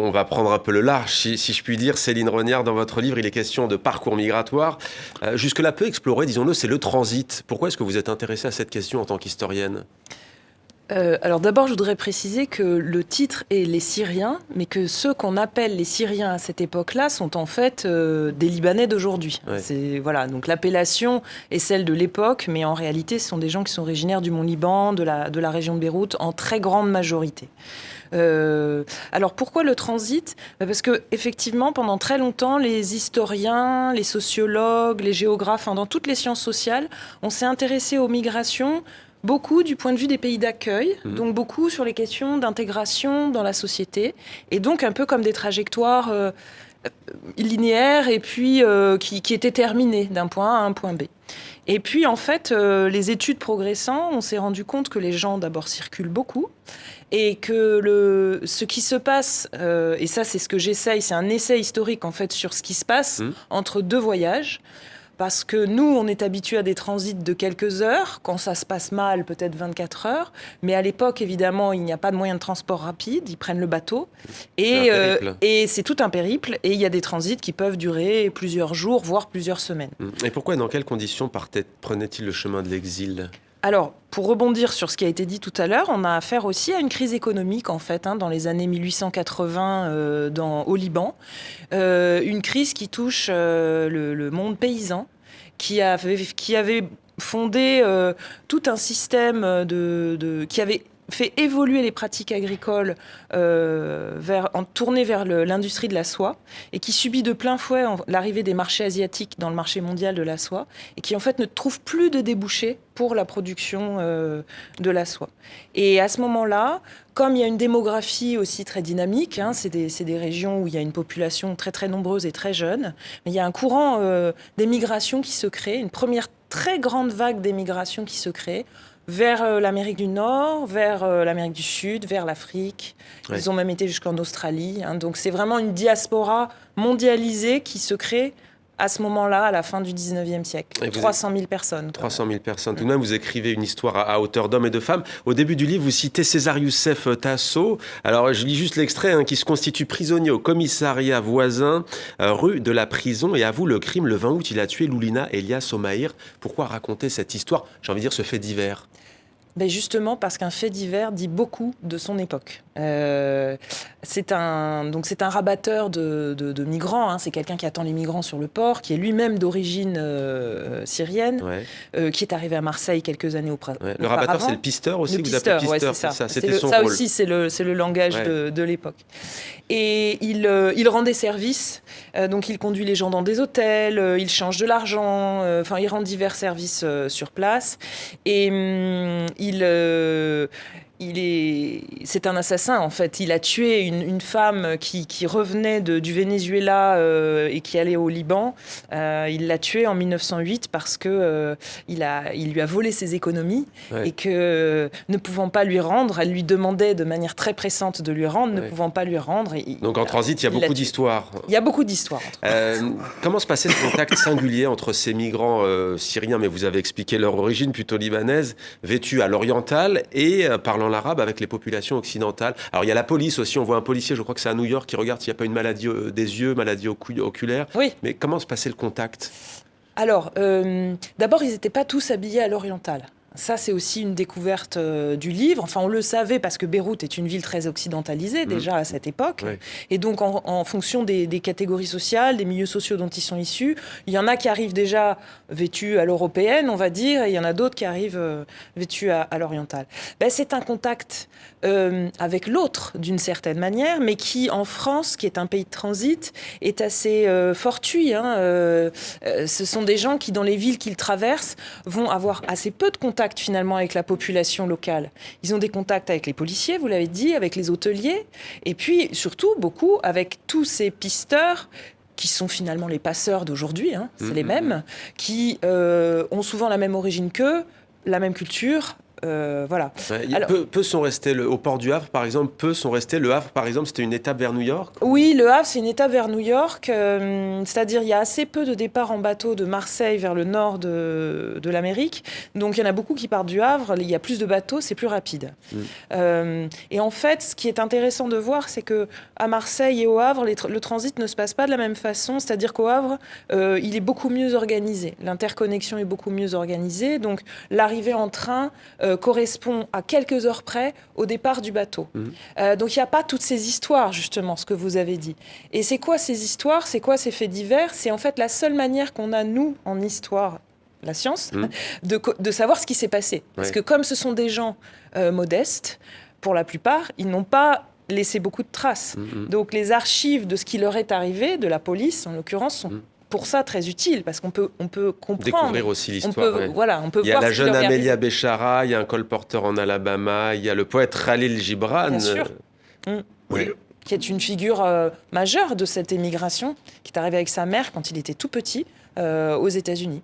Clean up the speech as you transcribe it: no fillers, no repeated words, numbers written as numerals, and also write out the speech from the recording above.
On va prendre un peu le large, si je puis dire. Céline Rognard, dans votre livre, il est question de parcours migratoire. Jusque-là peu exploré, disons-le, c'est le transit. Pourquoi est-ce que vous êtes intéressée à cette question en tant qu'historienne ? Alors d'abord, je voudrais préciser que le titre est les Syriens, mais que ceux qu'on appelle les Syriens à cette époque-là sont en fait des Libanais d'aujourd'hui. Ouais. Voilà, donc l'appellation est celle de l'époque, mais en réalité, ce sont des gens qui sont originaires du Mont-Liban, de la région de Beyrouth, en très grande majorité. Alors pourquoi le transit ? Parce que effectivement, pendant très longtemps, les historiens, les sociologues, les géographes, dans toutes les sciences sociales, on s'est intéressé aux migrations beaucoup du point de vue des pays d'accueil, donc beaucoup sur les questions d'intégration dans la société, et donc un peu comme des trajectoires linéaires et puis qui étaient terminées d'un point A à un point B. Et puis en fait, les études progressant, on s'est rendu compte que les gens d'abord circulent beaucoup, et que ce qui se passe, et ça c'est ce que j'essaye, c'est un essai historique en fait sur ce qui se passe entre deux voyages. Parce que nous, on est habitués à des transits de quelques heures. Quand ça se passe mal, peut-être 24 heures. Mais à l'époque, évidemment, il n'y a pas de moyen de transport rapide. Ils prennent le bateau. Et c'est tout un périple. Et il y a des transits qui peuvent durer plusieurs jours, voire plusieurs semaines. Et pourquoi et dans quelles conditions prenait-il le chemin de l'exil ? Alors, pour rebondir sur ce qui a été dit tout à l'heure, on a affaire aussi à une crise économique, en fait, dans les années 1880 au Liban. Une crise qui touche le monde paysan, qui avait fondé tout un système qui avait fait évoluer les pratiques agricoles tournées vers l'industrie de la soie, et qui subit de plein fouet l'arrivée des marchés asiatiques dans le marché mondial de la soie, et qui en fait ne trouve plus de débouchés pour la production de la soie. Et à ce moment-là, comme il y a une démographie aussi très dynamique, c'est des régions où il y a une population très très nombreuse et très jeune, mais il y a un courant d'émigration qui se crée, une première très grande vague d'émigration qui se crée, vers l'Amérique du Nord, vers l'Amérique du Sud, vers l'Afrique. Ouais. Ils ont même été jusqu'en Australie. Donc c'est vraiment une diaspora mondialisée qui se crée à ce moment-là, à la fin du 19e siècle. 300 000 personnes. 300 000 personnes. Tout de même, vous écrivez une histoire à hauteur d'hommes et de femmes. Au début du livre, vous citez César Youssef Tasso. Alors, je lis juste l'extrait, qui se constitue prisonnier au commissariat voisin, rue de la Prison, et avoue le crime le 20 août. Il a tué Loulina Elias Omaïr. Pourquoi raconter cette histoire ? J'ai envie de dire ce fait divers. Justement parce qu'un fait divers dit beaucoup de son époque. C'est un rabatteur de migrants, c'est quelqu'un qui attend les migrants sur le port, qui est lui-même d'origine syrienne, qui est arrivé à Marseille quelques années auparavant. Le rabatteur, c'est le pisteur aussi, vous appelez pisteur, c'est ça. C'était son ça rôle. aussi, c'est le langage de l'époque. Et il rend des services, donc il conduit les gens dans des hôtels, il change de l'argent, il rend divers services sur place. Et c'est un assassin en fait. Il a tué une femme qui revenait du Venezuela et qui allait au Liban. Il l'a tuée en 1908 parce que il lui a volé ses économies et que ne pouvant pas lui rendre, elle lui demandait de manière très pressante de lui rendre, ne pouvant pas lui rendre. Donc en transit, il y a beaucoup d'histoires. Il y a beaucoup d'histoires. Comment se passait le contact singulier entre ces migrants syriens, mais vous avez expliqué leur origine plutôt libanaise, vêtus à l'oriental et parlant l'arabe avec les populations occidentales. Alors il y a la police aussi, on voit un policier, je crois que c'est à New York, qui regarde s'il n'y a pas une maladie des yeux, maladie oculaire. Oui. Mais comment se passait le contact ? Alors, d'abord, ils n'étaient pas tous habillés à l'oriental. Ça, c'est aussi une découverte du livre. Enfin, on le savait parce que Beyrouth est une ville très occidentalisée déjà à cette époque. Oui. Et donc, en fonction des catégories sociales, des milieux sociaux dont ils sont issus, il y en a qui arrivent déjà vêtus à l'européenne, on va dire, et il y en a d'autres qui arrivent vêtus à l'oriental. C'est un contact avec l'autre, d'une certaine manière, mais qui, en France, qui est un pays de transit, est assez fortuit. Ce sont des gens qui, dans les villes qu'ils traversent, vont avoir assez peu de contacts finalement avec la population locale. Ils ont des contacts avec les policiers, vous l'avez dit, avec les hôteliers, et puis surtout beaucoup avec tous ces pisteurs qui sont finalement les passeurs d'aujourd'hui, c'est les mêmes, qui ont souvent la même origine qu'eux, la même culture, Voilà. Alors, peu sont restés au port du Havre, par exemple. Peu sont restés. Le Havre, par exemple, c'était une étape vers New York. Oui, le Havre, c'est une étape vers New York. C'est-à-dire, il y a assez peu de départs en bateau de Marseille vers le nord de l'Amérique. Donc, il y en a beaucoup qui partent du Havre. Il y a plus de bateaux, c'est plus rapide. Et en fait, ce qui est intéressant de voir, c'est que à Marseille et au Havre, le transit ne se passe pas de la même façon. C'est-à-dire qu'au Havre, il est beaucoup mieux organisé. L'interconnexion est beaucoup mieux organisée. Donc, l'arrivée en train correspond à quelques heures près au départ du bateau. Donc il n'y a pas toutes ces histoires, justement, ce que vous avez dit. Et c'est quoi ces histoires? C'est quoi ces faits divers? C'est en fait la seule manière qu'on a, nous, en histoire, la science, de savoir ce qui s'est passé. Parce que comme ce sont des gens modestes, pour la plupart, ils n'ont pas laissé beaucoup de traces. Donc les archives de ce qui leur est arrivé, de la police en l'occurrence, sont pour ça très utile, parce qu'on peut comprendre. Découvrir aussi l'histoire. On peut il y a la jeune Amélia Béchara, il y a un colporteur en Alabama, il y a le poète Khalil Gibran. Bien sûr. Qui est une figure majeure de cette émigration, qui est arrivé avec sa mère quand il était tout petit aux États-Unis.